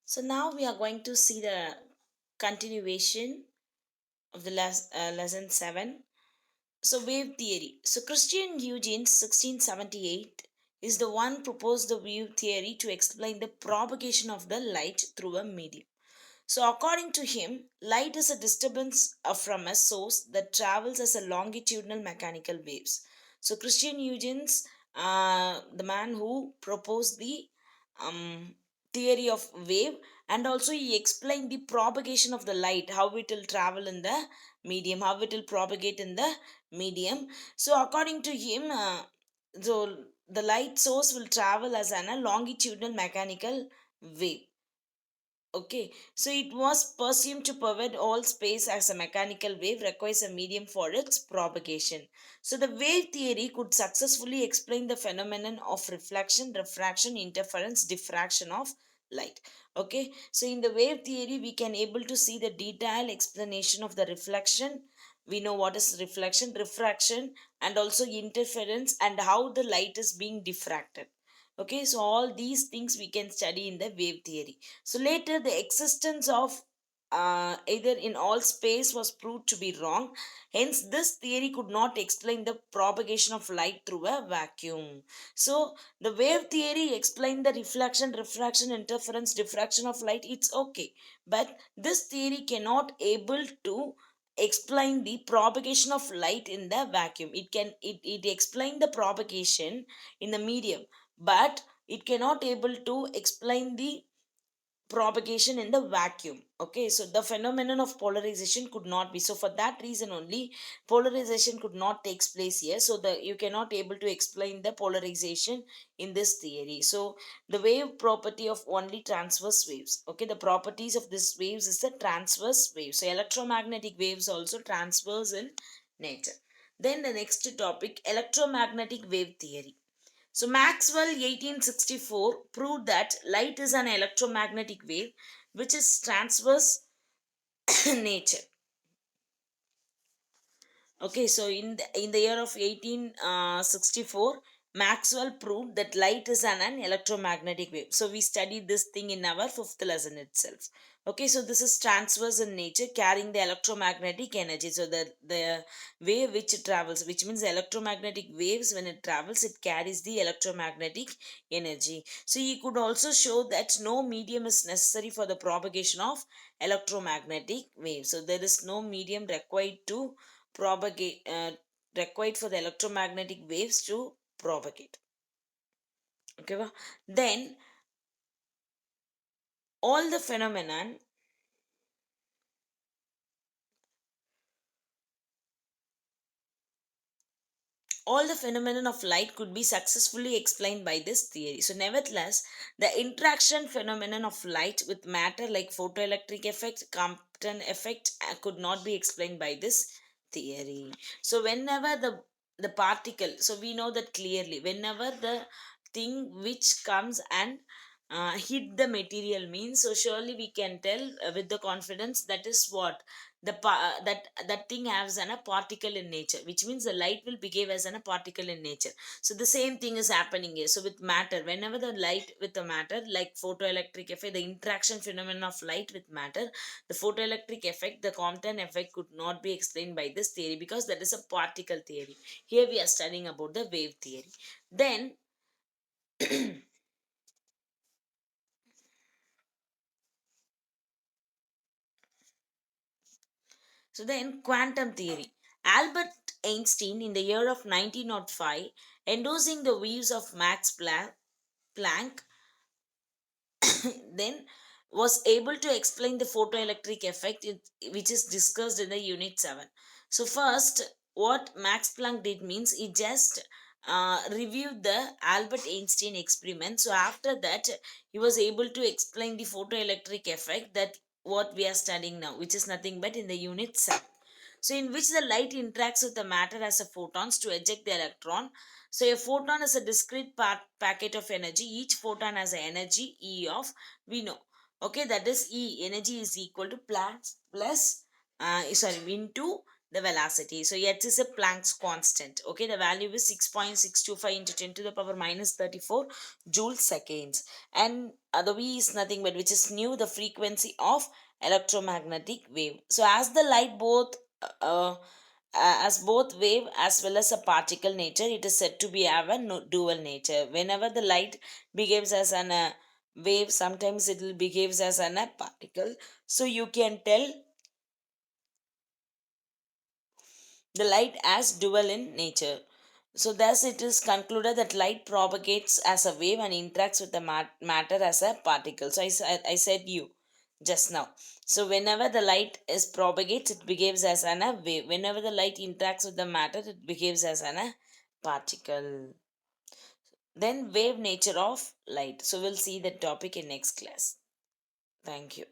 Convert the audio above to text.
So now we are going to see the continuation of the lesson 7. So wave theory. So Christian Huygens 1678 is the one proposed the wave theory to explain the propagation of the light through a medium. So according to him, light is a disturbance from a source that travels as a longitudinal mechanical waves. So Christian Huygens, the man who proposed the um, theory of wave, and also he explained the propagation of the light, how it will travel in the medium, how it will propagate in the medium. So according to him, so the light source will travel as a longitudinal mechanical wave. Okay, so it was presumed to pervade all space as a mechanical wave requires a medium for its propagation. So the wave theory could successfully explain the phenomenon of reflection, refraction, interference, diffraction of light. Okay, so in the wave theory we can able to see the detailed explanation of the reflection. We know what is reflection, refraction, and also interference, and how the light is being diffracted. Okay, so all these things we can study in the wave theory. So later the existence of either in all space was proved to be wrong. Hence this theory could not explain the propagation of light through a vacuum. So the wave theory explained the reflection, refraction, interference, diffraction of light. It's okay, but this theory cannot able to explain the propagation of light in the vacuum. It explain the propagation in the medium, but it cannot able to explain the propagation in the vacuum. Okay, so the phenomenon of polarization could not be, so for that reason only polarization could not takes place here. So the you cannot able to explain the polarization in this theory. So the wave property of only transverse waves. Okay, the properties of this waves is the transverse wave. So electromagnetic waves also transverse in nature. Then the next topic, electromagnetic wave theory. So Maxwell 1864 proved that light is an electromagnetic wave which is transverse nature. Okay, so in the year of 1864, Maxwell proved that light is an electromagnetic wave. So we studied this thing in our fifth lesson itself. Okay, so this is transverse in nature, carrying the electromagnetic energy. So the wave which it travels, which means the electromagnetic waves, when it travels, it carries the electromagnetic energy. So he could also show that no medium is necessary for the propagation of electromagnetic waves. So there is no medium propagate required for the electromagnetic waves to propagate. Okay, then all the phenomenon all the phenomenon of light could be successfully explained by this theory. So nevertheless, the interaction phenomenon of light with matter like photoelectric effect, Compton effect could not be explained by this theory. So whenever the particle, so we know that clearly, whenever the thing which comes and hit the material means, so surely we can tell with the confidence that is what that thing has a particle in nature, which means the light will behave as a particle in nature. So the same thing is happening here. So with matter, whenever the light with the matter like photoelectric effect, the interaction phenomenon of light with matter, the photoelectric effect, the Compton effect could not be explained by this theory because that is a particle theory. Here we are studying about the wave theory. Then So then quantum theory. Albert Einstein in the year of 1905, endorsing the views of Planck, then was able to explain the photoelectric effect which is discussed in the unit 7. So first what Max Planck did means he just reviewed the Albert Einstein experiment. So after that he was able to explain the photoelectric effect, that what we are studying now, which is nothing but in the unit 7. So in which the light interacts with the matter as a photons to eject the electron. So a photon is a discrete packet of energy. Each photon has an energy E of, we know, okay, that is E, energy is equal to plus into the velocity. So h is a Planck's constant. Okay, the value is 6.625 into 10 to the power minus 34 joule seconds. And the v is nothing but, which is nu, the frequency of electromagnetic wave. So as the light both as both wave as well as a particle nature, it is said to be have a dual nature. Whenever the light behaves as an wave, sometimes it will behaves as an a particle. So you can tell the light as dual in nature. So thus it is concluded that light propagates as a wave and interacts with the matter as a particle. So I said you just now. So whenever the light is propagates, it behaves as an a wave. Whenever the light interacts with the matter, it behaves as an a particle. Then wave nature of light. So we'll see the topic in next class. Thank you.